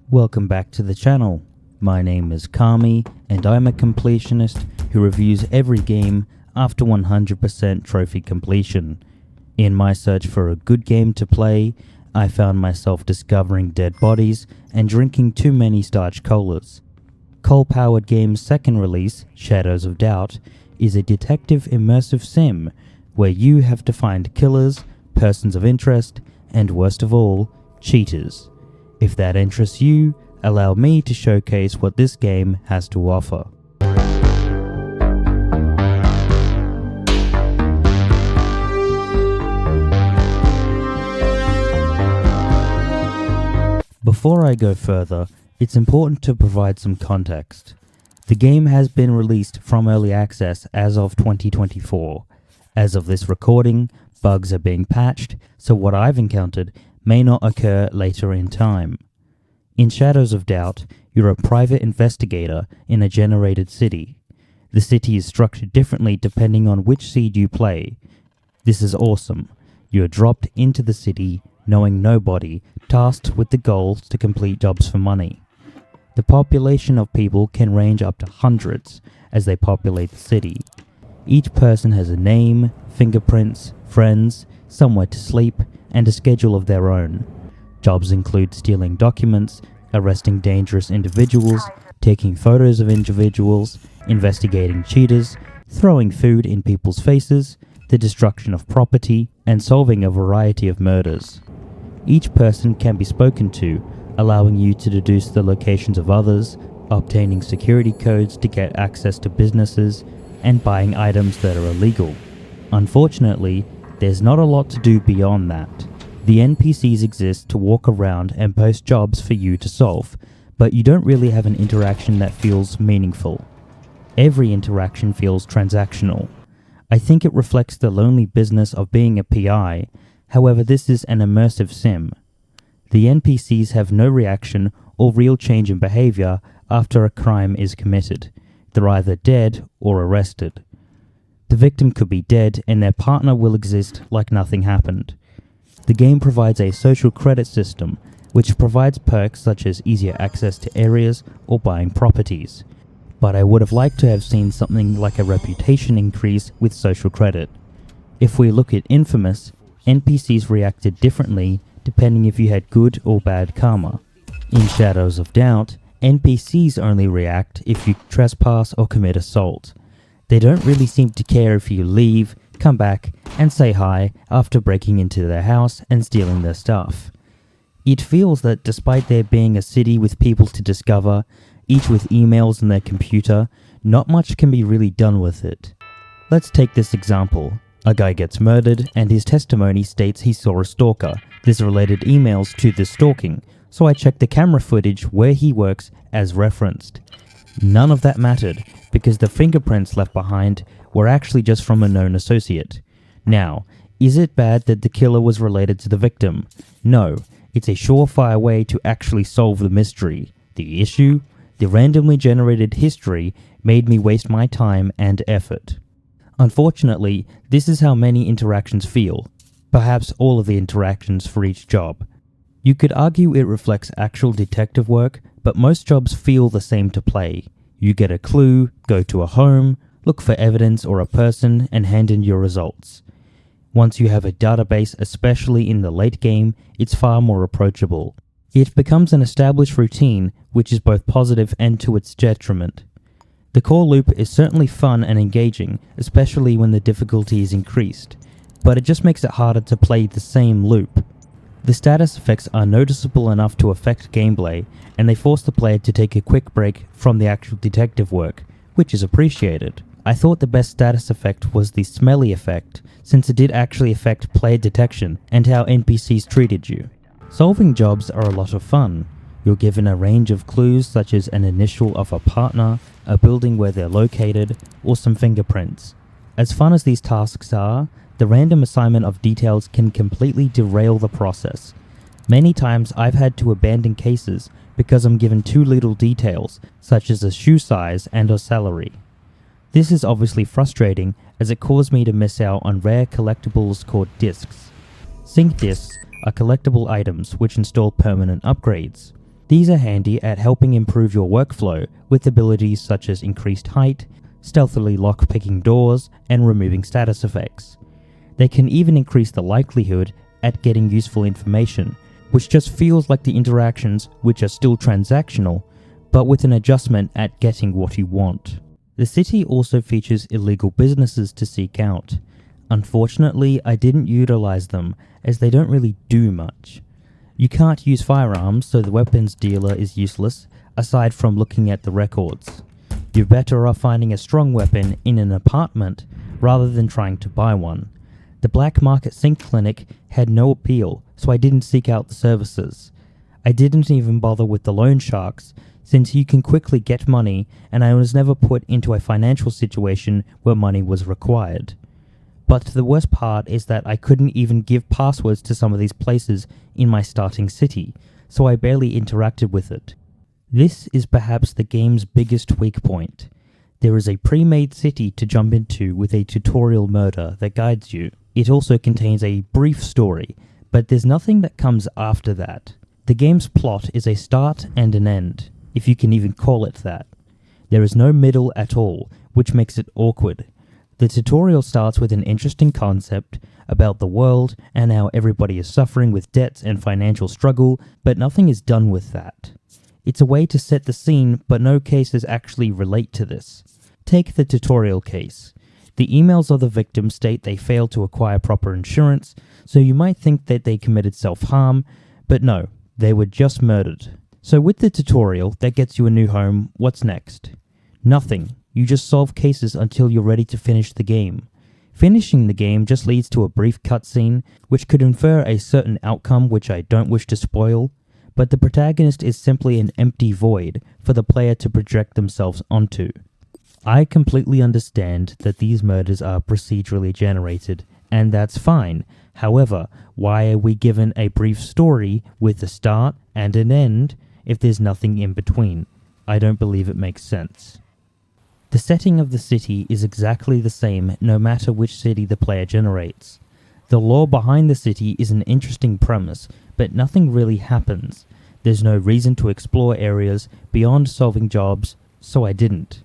Welcome back to the channel. My name is Kami and I'm a completionist who reviews every game after 100% trophy completion. In my search for a good game to play, I found myself discovering dead bodies and drinking too many starch colas. Coal-powered game's second release, Shadows of Doubt, is a detective immersive sim where you have to find killers, persons of interest, and worst of all, cheaters. If that interests you, allow me to showcase what this game has to offer. Before I go further, it's important to provide some context. The game has been released from early access as of 2024. As of this recording, bugs are being patched, so what I've encountered may not occur later in time. In Shadows of Doubt, you're a private investigator in a generated city. The city is structured differently depending on which seed you play. This is awesome. You're dropped into the city, knowing nobody, tasked with the goal to complete jobs for money. The population of people can range up to hundreds as they populate the city. Each person has a name, fingerprints, friends, somewhere to sleep, and a schedule of their own. Jobs include stealing documents, arresting dangerous individuals, taking photos of individuals, investigating cheaters, throwing food in people's faces, the destruction of property, and solving a variety of murders. Each person can be spoken to, allowing you to deduce the locations of others, obtaining security codes to get access to businesses, and buying items that are illegal. Unfortunately, there's not a lot to do beyond that. The NPCs exist to walk around and post jobs for you to solve, but you don't really have an interaction that feels meaningful. Every interaction feels transactional. I think it reflects the lonely business of being a PI, however this is an immersive sim. The NPCs have no reaction or real change in behavior after a crime is committed. They're either dead or arrested. The victim could be dead and their partner will exist like nothing happened. The game provides a social credit system, which provides perks such as easier access to areas or buying properties. But I would have liked to have seen something like a reputation increase with social credit. If we look at Infamous, NPCs reacted differently depending if you had good or bad karma. In Shadows of Doubt, NPCs only react if you trespass or commit assault. They don't really seem to care if you leave, come back, and say hi after breaking into their house and stealing their stuff. It feels that despite there being a city with people to discover, each with emails on their computer, not much can be really done with it. Let's take this example. A guy gets murdered and his testimony states he saw a stalker. There's related emails to this stalking, so I checked the camera footage where he works as referenced. None of that mattered because the fingerprints left behind were actually just from a known associate. Now, is it bad that the killer was related to the victim? No, it's a surefire way to actually solve the mystery. The issue? The randomly generated history made me waste my time and effort. Unfortunately, this is how many interactions feel. Perhaps all of the interactions for each job. You could argue it reflects actual detective work, but most jobs feel the same to play. You get a clue, go to a home, look for evidence or a person, and hand in your results. Once you have a database, especially in the late game, it's far more approachable. It becomes an established routine, which is both positive and to its detriment. The core loop is certainly fun and engaging, especially when the difficulty is increased, but it just makes it harder to play the same loop. The status effects are noticeable enough to affect gameplay, and they force the player to take a quick break from the actual detective work, which is appreciated. I thought the best status effect was the smelly effect, since it did actually affect player detection and how NPCs treated you. Solving jobs are a lot of fun. You're given a range of clues such as an initial of a partner, a building where they're located, or some fingerprints. As fun as these tasks are, the random assignment of details can completely derail the process. Many times I've had to abandon cases because I'm given too little details, such as a shoe size and a salary. This is obviously frustrating as it caused me to miss out on rare collectibles called discs. Sync discs are collectible items which install permanent upgrades. These are handy at helping improve your workflow with abilities such as increased height, stealthily lock-picking doors, and removing status effects. They can even increase the likelihood at getting useful information, which just feels like the interactions which are still transactional, but with an adjustment at getting what you want. The city also features illegal businesses to seek out. Unfortunately, I didn't utilize them as they don't really do much. You can't use firearms, so the weapons dealer is useless, aside from looking at the records. You're better off finding a strong weapon in an apartment rather than trying to buy one. The black market sync clinic had no appeal, so I didn't seek out the services. I didn't even bother with the loan sharks, since you can quickly get money, and I was never put into a financial situation where money was required. But the worst part is that I couldn't even give passwords to some of these places in my starting city, so I barely interacted with it. This is perhaps the game's biggest weak point. There is a pre-made city to jump into with a tutorial murder that guides you. It also contains a brief story, but there's nothing that comes after that. The game's plot is a start and an end, if you can even call it that. There is no middle at all, which makes it awkward. The tutorial starts with an interesting concept about the world and how everybody is suffering with debts and financial struggle, but nothing is done with that. It's a way to set the scene, but no cases actually relate to this. Take the tutorial case. The emails of the victim state they failed to acquire proper insurance, so you might think that they committed self-harm, but no, they were just murdered. So with the tutorial that gets you a new home, what's next? Nothing. You just solve cases until you're ready to finish the game. Finishing the game just leads to a brief cutscene, which could infer a certain outcome which I don't wish to spoil, but the protagonist is simply an empty void for the player to project themselves onto. I completely understand that these murders are procedurally generated, and that's fine. However, why are we given a brief story with a start and an end if there's nothing in between? I don't believe it makes sense. The setting of the city is exactly the same no matter which city the player generates. The lore behind the city is an interesting premise, but nothing really happens. There's no reason to explore areas beyond solving jobs, so I didn't.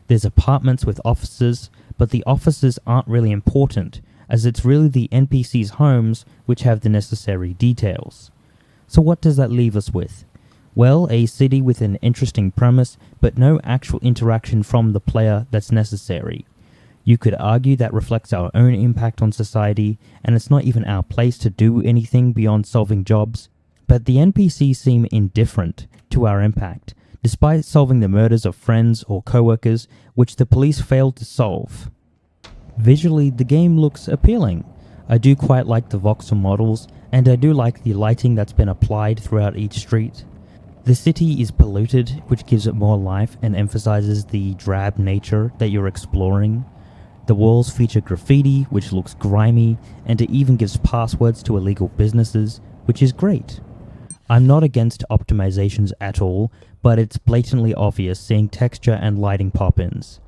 There's apartments with offices, but the offices aren't really important, as it's really the NPCs' homes which have the necessary details. So what does that leave us with? Well, a city with an interesting premise, but no actual interaction from the player that's necessary. You could argue that reflects our own impact on society, and it's not even our place to do anything beyond solving jobs. But the NPCs seem indifferent to our impact, despite solving the murders of friends or co-workers, which the police failed to solve. Visually, the game looks appealing. I do quite like the voxel models, and I do like the lighting that's been applied throughout each street. The city is polluted, which gives it more life and emphasizes the drab nature that you're exploring. The walls feature graffiti, which looks grimy, and it even gives passwords to illegal businesses, which is great. I'm not against optimizations at all, but it's blatantly obvious seeing texture and lighting pop-ins.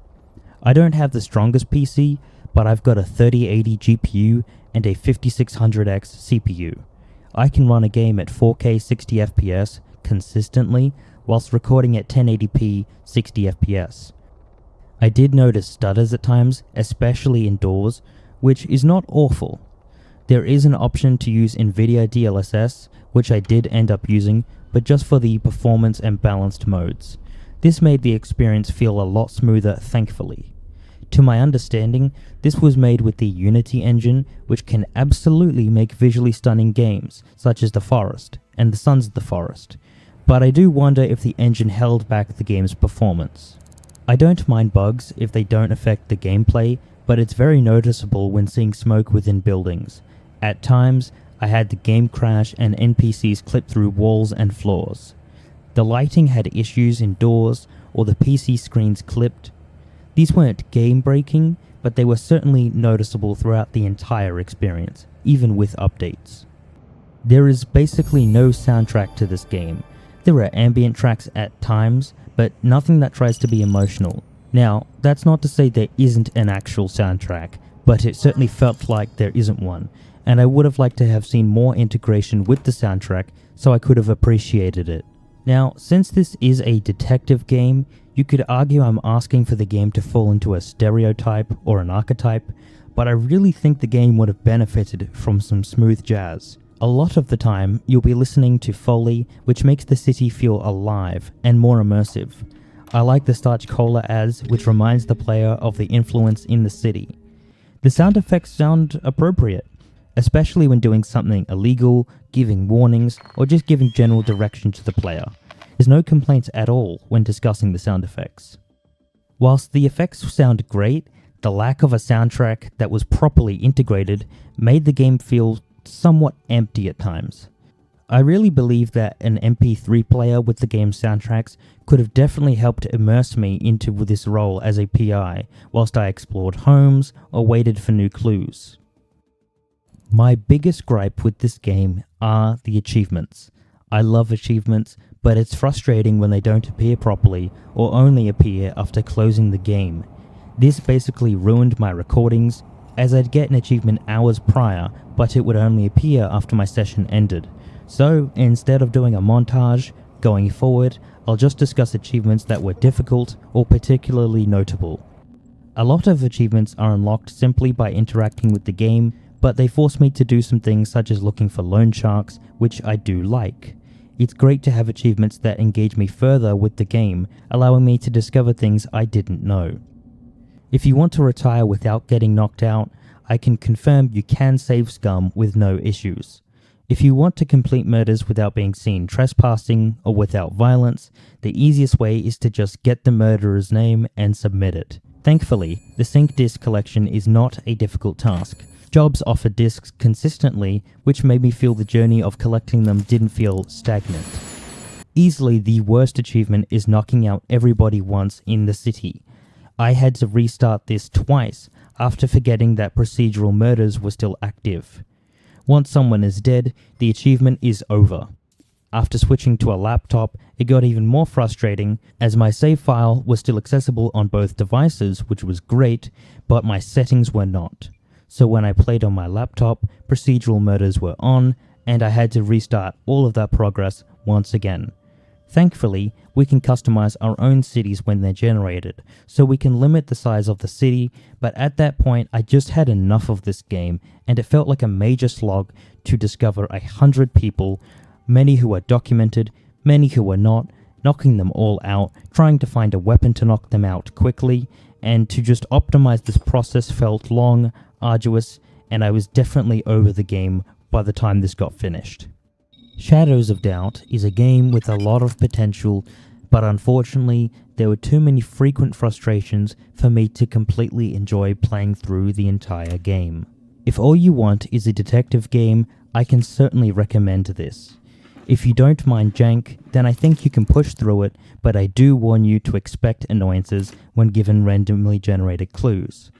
I don't have the strongest PC, but I've got a 3080 GPU and a 5600X CPU. I can run a game at 4K 60fps consistently whilst recording at 1080p 60fps. I did notice stutters at times, especially indoors, which is not awful. There is an option to use NVIDIA DLSS, which I did end up using, but just for the performance and balanced modes. This made the experience feel a lot smoother, thankfully. To my understanding, this was made with the Unity engine, which can absolutely make visually stunning games, such as The Forest and The Sons of the Forest, but I do wonder if the engine held back the game's performance. I don't mind bugs if they don't affect the gameplay, but it's very noticeable when seeing smoke within buildings. At times, I had the game crash and NPCs clip through walls and floors. The lighting had issues indoors, or the PC screens clipped. These weren't game-breaking, but they were certainly noticeable throughout the entire experience, even with updates. There is basically no soundtrack to this game. There are ambient tracks at times, but nothing that tries to be emotional. Now, that's not to say there isn't an actual soundtrack, but it certainly felt like there isn't one, and I would have liked to have seen more integration with the soundtrack so I could have appreciated it. Now, since this is a detective game, you could argue I'm asking for the game to fall into a stereotype or an archetype, but I really think the game would have benefited from some smooth jazz. A lot of the time, you'll be listening to Foley, which makes the city feel alive and more immersive. I like the Starch Cola ads, which reminds the player of the influence in the city. The sound effects sound appropriate, especially when doing something illegal, giving warnings, or just giving general direction to the player. There's no complaints at all when discussing the sound effects. Whilst the effects sound great, the lack of a soundtrack that was properly integrated made the game feel somewhat empty at times. I really believe that an MP3 player with the game's soundtracks could have definitely helped immerse me into this role as a PI whilst I explored homes or waited for new clues. My biggest gripe with this game are the achievements. I love achievements, but it's frustrating when they don't appear properly or only appear after closing the game. This basically ruined my recordings, as I'd get an achievement hours prior, but it would only appear after my session ended. So instead of doing a montage, going forward, I'll just discuss achievements that were difficult or particularly notable. A lot of achievements are unlocked simply by interacting with the game, but they force me to do some things such as looking for loan sharks, which I do like. It's great to have achievements that engage me further with the game, allowing me to discover things I didn't know. If you want to retire without getting knocked out, I can confirm you can save scum with no issues. If you want to complete murders without being seen trespassing or without violence, the easiest way is to just get the murderer's name and submit it. Thankfully, the sync disc collection is not a difficult task. Jobs offer discs consistently, which made me feel the journey of collecting them didn't feel stagnant. Easily the worst achievement is knocking out everybody once in the city. I had to restart this twice after forgetting that procedural murders were still active. Once someone is dead, the achievement is over. After switching to a laptop, it got even more frustrating as my save file was still accessible on both devices, which was great, but my settings were not. So when I played on my laptop, procedural murders were on, and I had to restart all of that progress once again. Thankfully, we can customize our own cities when they're generated, so we can limit the size of the city, but at that point I just had enough of this game, and it felt like a major slog to discover 100 people, many who are documented, many who are not, knocking them all out, trying to find a weapon to knock them out quickly, and to just optimize this process felt long, arduous, and I was definitely over the game by the time this got finished. Shadows of Doubt is a game with a lot of potential, but unfortunately there were too many frequent frustrations for me to completely enjoy playing through the entire game. If all you want is a detective game, I can certainly recommend this. If you don't mind jank, then I think you can push through it, but I do warn you to expect annoyances when given randomly generated clues.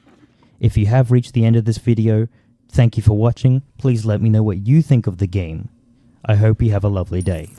If you have reached the end of this video, thank you for watching. Please let me know what you think of the game. I hope you have a lovely day.